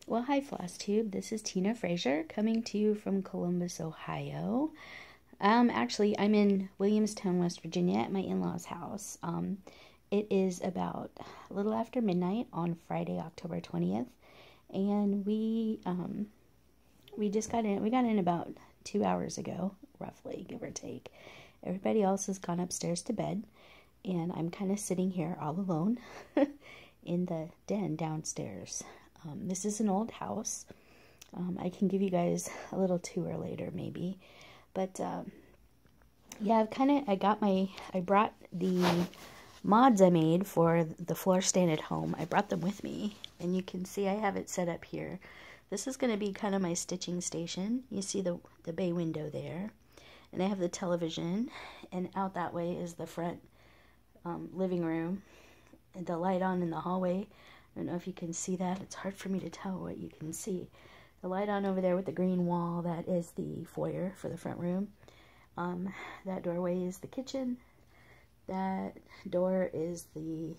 Well, hi, Flosstube. This is Tina Frazier coming to you from Columbus, Ohio. Actually, I'm in Williamstown, West Virginia at my in-laws' house. It is about a little after midnight on Friday, October 20th, and we just got in. We got in about 2 hours ago, roughly, give or take. Everybody else has gone upstairs to bed, and I'm kind of sitting here all alone in the den downstairs. This is an old house. I can give you guys a little tour later, maybe. But yeah, I brought the mods I made for the floor stand at home. I brought them with me, and you can see I have it set up here. This is going to be kind of my stitching station. You see the bay window there, and I have the television, and out that way is the front living room, and the light on in the hallway. I don't know if you can see that. It's hard for me to tell what you can see. The light on over there with the green wall, that is the foyer for the front room. That doorway is the kitchen. That door is the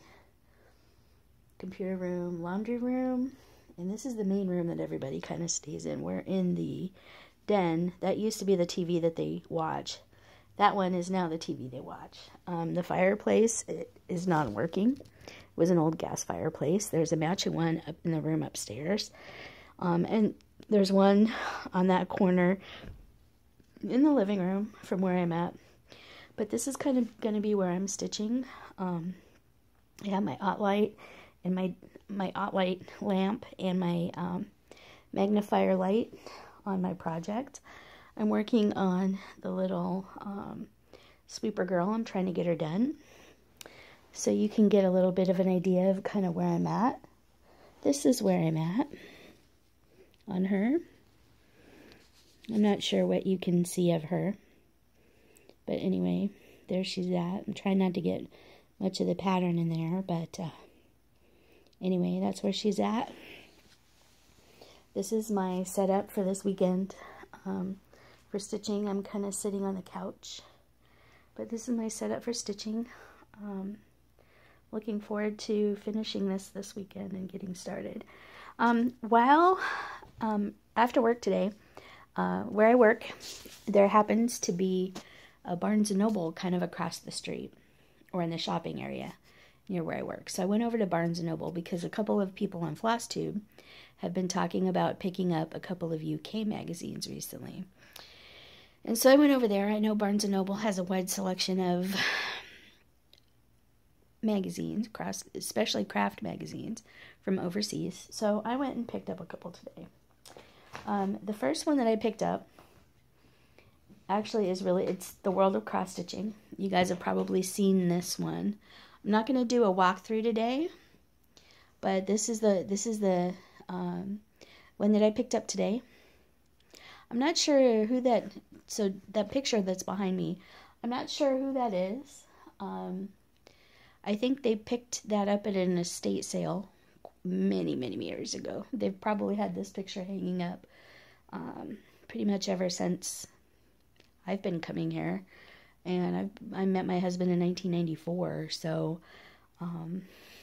computer room, laundry room. And this is the main room that everybody kind of stays in. We're in the den. That used to be the TV that they watch. That one is now the TV they watch. The fireplace is not working. It was an old gas fireplace. There's a matching one up in the room upstairs. And there's one on that corner in the living room from where I'm at. But this is kind of going to be where I'm stitching. I have my OttLite and my OttLite lamp and my magnifier light on my project. I'm working on the little sweeper girl. I'm trying to get her done, so you can get a little bit of an idea of kind of where I'm at. This is where I'm at on her. I'm not sure what you can see of her, but anyway, there she's at. I'm trying not to get much of the pattern in there, but anyway, that's where she's at. This is my setup for this weekend. For stitching, I'm kind of sitting on the couch, but this is my setup for stitching. Looking forward to finishing this weekend and getting started. After work today, where I work, there happens to be a Barnes & Noble kind of across the street, or in the shopping area near where I work. So I went over to Barnes & Noble because a couple of people on Flosstube have been talking about picking up a couple of UK magazines recently. And so I went over there. I know Barnes & Noble has a wide selection of magazines, especially craft magazines from overseas. So I went and picked up a couple today. The first one that I picked up actually is it's The World of Cross Stitching. You guys have probably seen this one. I'm not going to do a walkthrough today, but this is the one that I picked up today. I'm not sure who that picture that's behind me, I'm not sure who that is. I think they picked that up at an estate sale many years ago. They've probably had this picture hanging up pretty much ever since I've been coming here. And I met my husband in 1994, so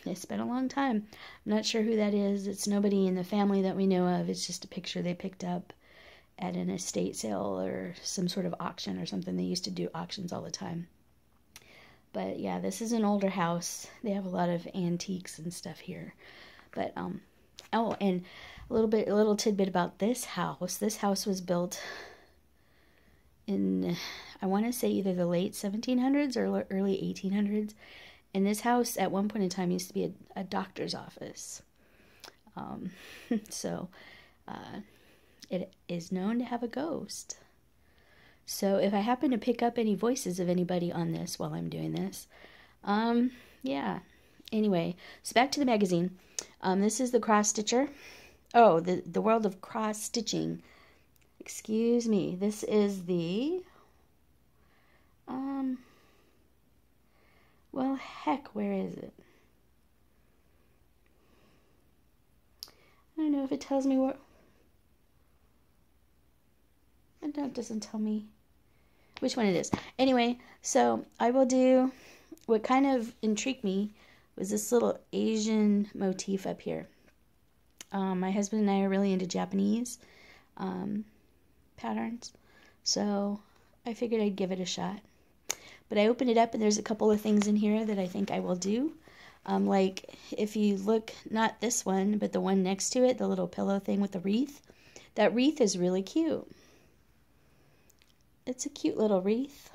it's been a long time. I'm not sure who that is. It's nobody in the family that we know of. It's just a picture they picked up at an estate sale or some sort of auction or something. They used to do auctions all the time. But yeah, this is an older house. They have a lot of antiques and stuff here. But oh, and a little tidbit about this house. This house was built in, I want to say, either the late 1700s or early 1800s. And this house at one point in time used to be a doctor's office. It is known to have a ghost. So if I happen to pick up any voices of anybody on this while I'm doing this, yeah. Anyway, so back to the magazine. This is the Cross Stitcher. Oh, the World of Cross Stitching. Excuse me. This is the, well, heck, where is it? I don't know if it tells me what. It doesn't tell me which one it is. Anyway, so I will do, what kind of intrigued me was this little Asian motif up here. My husband and I are really into Japanese patterns, so I figured I'd give it a shot. But I opened it up and there's a couple of things in here that I think I will do. Like if you look, not this one, but the one next to it, the little pillow thing with the wreath. That wreath is really cute. It's a cute little wreath.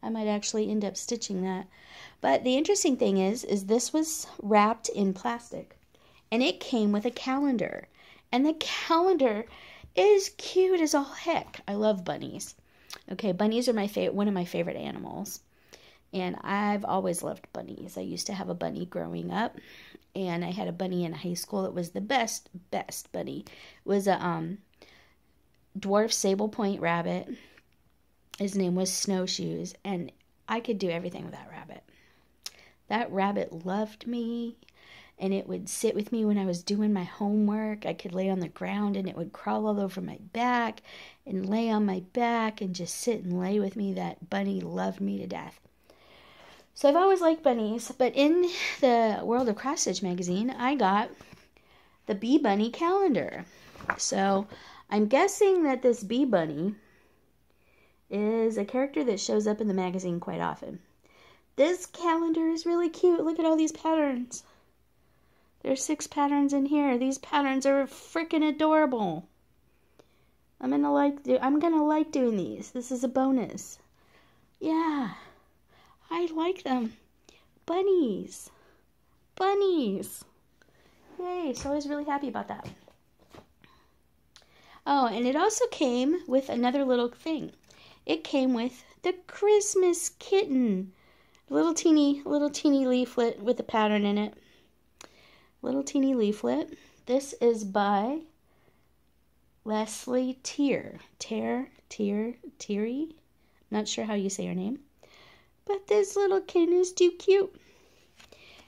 I might actually end up stitching that. But the interesting thing is this was wrapped in plastic. And it came with a calendar. And the calendar is cute as all heck. I love bunnies. Okay, bunnies are one of my favorite animals. And I've always loved bunnies. I used to have a bunny growing up. And I had a bunny in high school. It was the best bunny. It was a dwarf sable point rabbit. His name was Snowshoes. And I could do everything with that rabbit. That rabbit loved me. And it would sit with me when I was doing my homework. I could lay on the ground and it would crawl all over my back and lay on my back and just sit and lay with me. That bunny loved me to death. So I've always liked bunnies, but in the World of Cross Stitch magazine, I got the Bee Bunny calendar. So I'm guessing that this Bee Bunny is a character that shows up in the magazine quite often. This calendar is really cute. Look at all these patterns. There's 6 patterns in here. These patterns are freaking adorable. I'm gonna like doing these. This is a bonus. Yeah, I like them. Bunnies. Bunnies. Yay, so I was really happy about that. Oh, and it also came with another little thing. It came with the Christmas kitten. Little teeny leaflet with a pattern in it. Little teeny leaflet. This is by Leslie Terry. Not sure how you say her name. But this little kitten is too cute.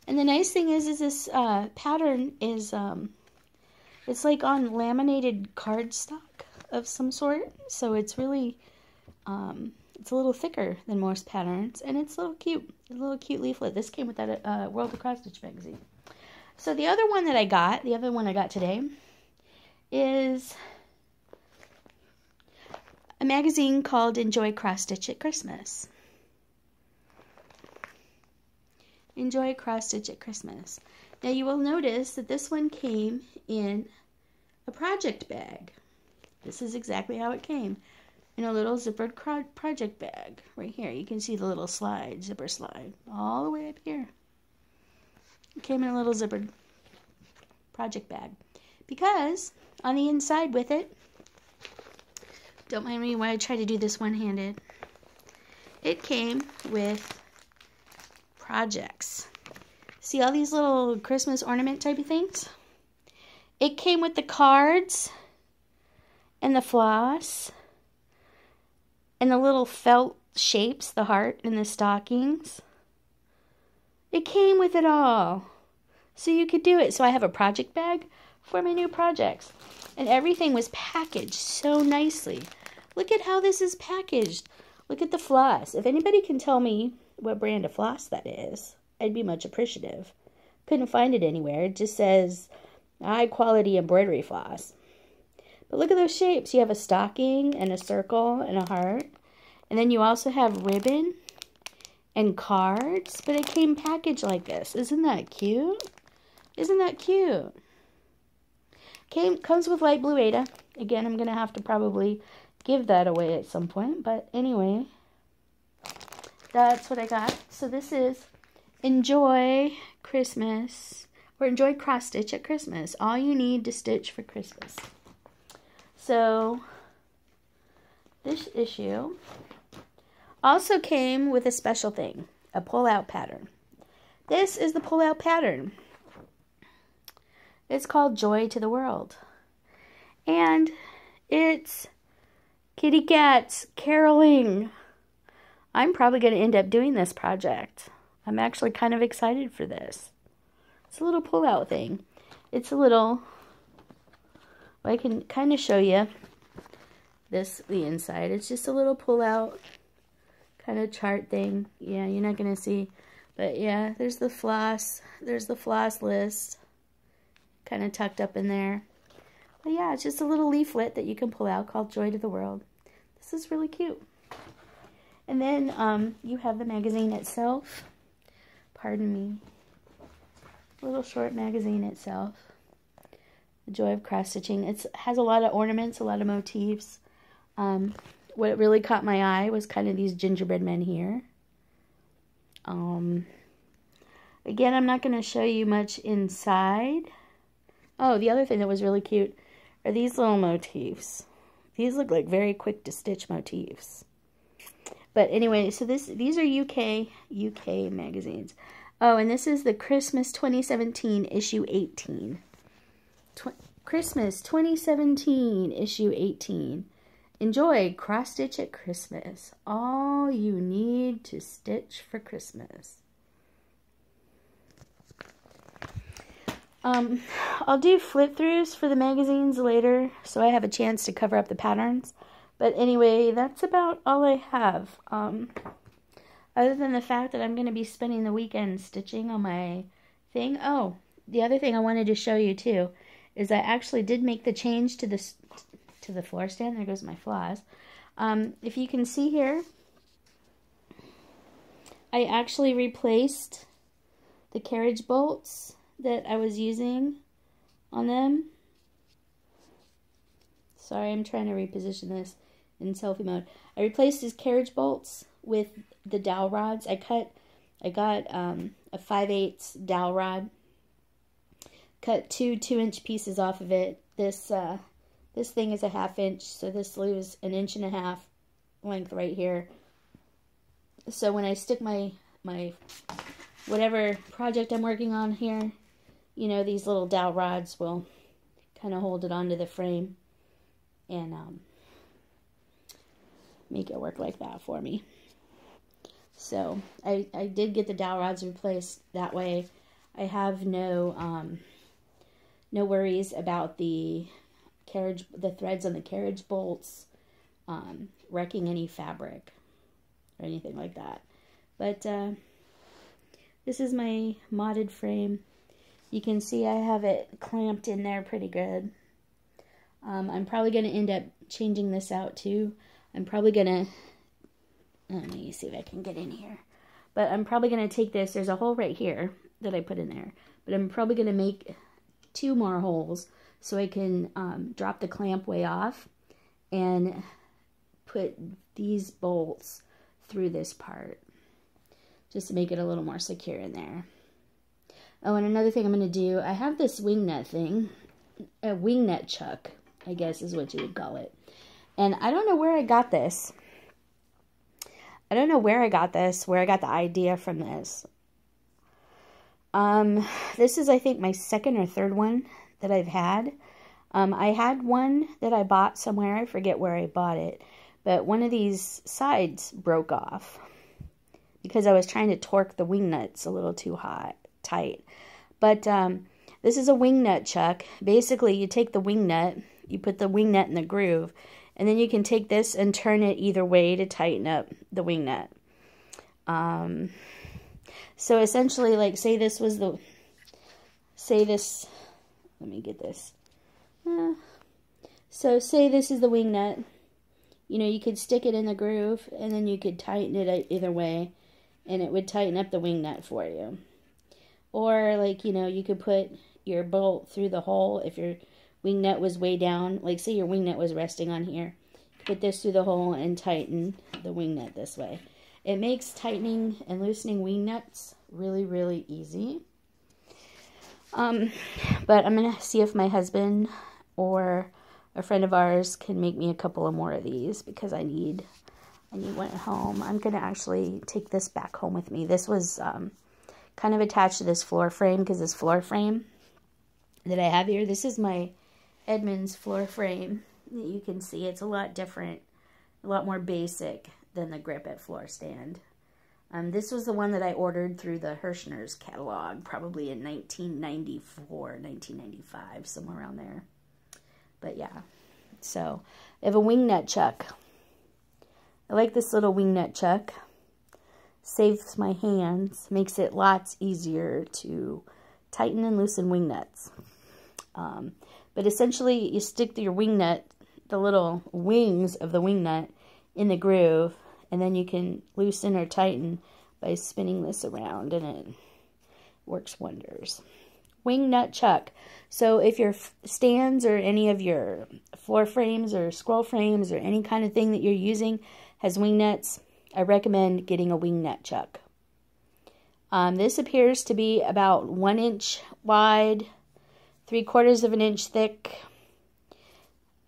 And the nice thing is this pattern is, it's like on laminated cardstock of some sort. So it's really, it's a little thicker than most patterns. And it's a little cute leaflet. This came with that World of Cross Stitch magazine. So the other one I got today, is a magazine called Enjoy Cross Stitch at Christmas. Enjoy Cross Stitch at Christmas. Now you will notice that this one came in a project bag. This is exactly how it came. In a little zippered project bag. Right here. You can see the little zipper slide. All the way up here. It came in a little zippered project bag. Because on the inside with it, don't mind me when I try to do this one-handed, it came with projects. See all these little Christmas ornament type of things? It came with the cards and the floss and the little felt shapes, the heart and the stockings. It came with it all. So you could do it. So I have a project bag for my new projects. And everything was packaged so nicely. Look at how this is packaged. Look at the floss. If anybody can tell me what brand of floss that is, I'd be much appreciative. Couldn't find it anywhere. It just says high quality embroidery floss. But look at those shapes. You have a stocking and a circle and a heart. And then you also have ribbon and cards. But it came packaged like this. Isn't that cute? Isn't that cute? Comes with light blue Aida. Again, I'm going to have to probably give that away at some point. But anyway, that's what I got. So this is Enjoy Christmas, or Enjoy Cross Stitch at Christmas. All you need to stitch for Christmas. So this issue also came with a special thing, a pull-out pattern. This is the pull-out pattern. It's called Joy to the World. And it's kitty cats caroling. I'm probably going to end up doing this project. I'm actually kind of excited for this. It's a little pull-out thing. It's a little, I can kind of show you the inside. It's just a little pull-out kind of chart thing. Yeah, you're not going to see. But yeah, there's the floss. There's the floss list. kind of tucked up in there. But yeah, it's just a little leaflet that you can pull out called Joy to the World. This is really cute. And then you have the magazine itself. Pardon me. Little short magazine itself. The Joy of Cross Stitching. It has a lot of ornaments, a lot of motifs. What really caught my eye was kind of these gingerbread men here. Again, I'm not going to show you much inside. Oh, the other thing that was really cute are these little motifs. These look like very quick to stitch motifs. But anyway, so these are UK magazines. Oh, and this is the Christmas 2017 issue 18. Christmas 2017 issue 18. Enjoy cross stitch at Christmas. All you need to stitch for Christmas. I'll do flip throughs for the magazines later, so I have a chance to cover up the patterns. But anyway, that's about all I have. Other than the fact that I'm going to be spending the weekend stitching on my thing. Oh, the other thing I wanted to show you too is I actually did make the change to the floor stand. There goes my floss. If you can see here, I actually replaced the carriage bolts that I was using on them. Sorry, I'm trying to reposition this in selfie mode. I replaced his carriage bolts with the dowel rods. I got a 5/8 dowel rod. Cut two 2-inch pieces off of it. This thing is a 1/2 inch, so this leaves 1.5 inches length right here. So when I stick my whatever project I'm working on here, you know, these little dowel rods will kind of hold it onto the frame and make it work like that for me. So I did get the dowel rods replaced. That way I have no worries about the threads on the carriage bolts wrecking any fabric or anything like that. But this is my modded frame. You can see I have it clamped in there pretty good. I'm probably going to end up changing this out too. I'm probably going to, let me see if I can get in here. But I'm probably going to take this, there's a hole right here that I put in there. But I'm probably going to make 2 more holes so I can drop the clamp way off and put these bolts through this part just to make it a little more secure in there. Oh, and another thing I'm going to do, I have this wing net thing, a wing net chuck, I guess is what you would call it. And I don't know where I got this. I don't know where I got this, where I got the idea from this. This is, I think, my 2nd or 3rd one that I've had. I had one that I bought somewhere. I forget where I bought it. But one of these sides broke off because I was trying to torque the wing nuts a little too tight. But this is a wing nut chuck. Basically, you take the wing nut, you put the wing nut in the groove, and then you can take this and turn it either way to tighten up the wing nut. So essentially, like, say this, let me get this. So say this is the wing nut. You know, you could stick it in the groove, and then you could tighten it either way, and it would tighten up the wing nut for you. Or, like, you know, you could put your bolt through the hole if your wing nut was way down. Like, say your wing nut was resting on here. Put this through the hole and tighten the wing nut this way. It makes tightening and loosening wing nuts really, really easy. But I'm going to see if my husband or a friend of ours can make me a couple of more of these because I need one at home. I'm going to actually take this back home with me. This was kind of attached to this floor frame because this floor frame that I have here, this is my Edmunds floor frame. You can see it's a lot different, a lot more basic than the Grip It floor stand. This was the one that I ordered through the Hirschner's catalog, probably in 1994, 1995, somewhere around there. But yeah, so I have a wing nut chuck. I like this little wing nut chuck. Saves my hands, makes it lots easier to tighten and loosen wing nuts. But essentially, you stick your wing nut, the little wings of the wing nut, in the groove, and then you can loosen or tighten by spinning this around, and it works wonders. Wing nut chuck. So if your stands or any of your floor frames or scroll frames or any kind of thing that you're using has wing nuts, I recommend getting a wing nut chuck. This appears to be about 1 inch wide, 3/4 of an inch thick,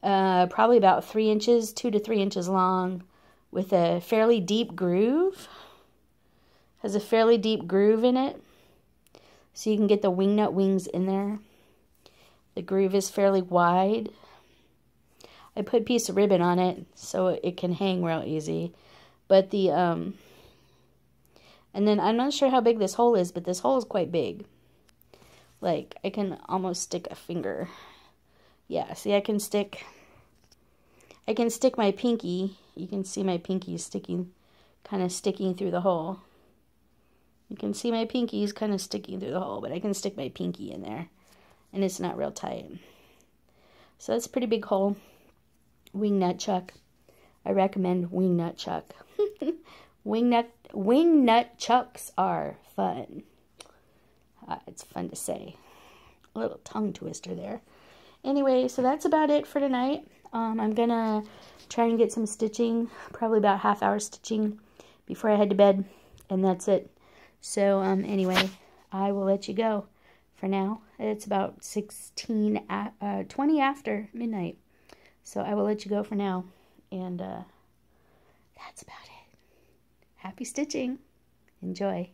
probably about 3 inches, 2 to 3 inches long, with a fairly deep groove. Has a fairly deep groove in it, so you can get the wing nut wings in there. The groove is fairly wide. I put a piece of ribbon on it so it can hang real easy. But the, and then I'm not sure how big this hole is, but this hole is quite big. Like, I can almost stick a finger. Yeah, see, I can stick my pinky. You can see my pinky sticking, kind of sticking through the hole. You can see my pinky is kind of sticking through the hole, but I can stick my pinky in there, and it's not real tight. So that's a pretty big hole. Wing nut chuck. I recommend wing nut chuck. Wing nut chucks are fun. It's fun to say. A little tongue twister there. Anyway, so that's about it for tonight. I'm gonna try and get some stitching, probably about half-hour stitching before I head to bed, and that's it. So anyway, I will let you go for now. It's about 20 after midnight, so I will let you go for now, and that's about it. Happy stitching. Enjoy.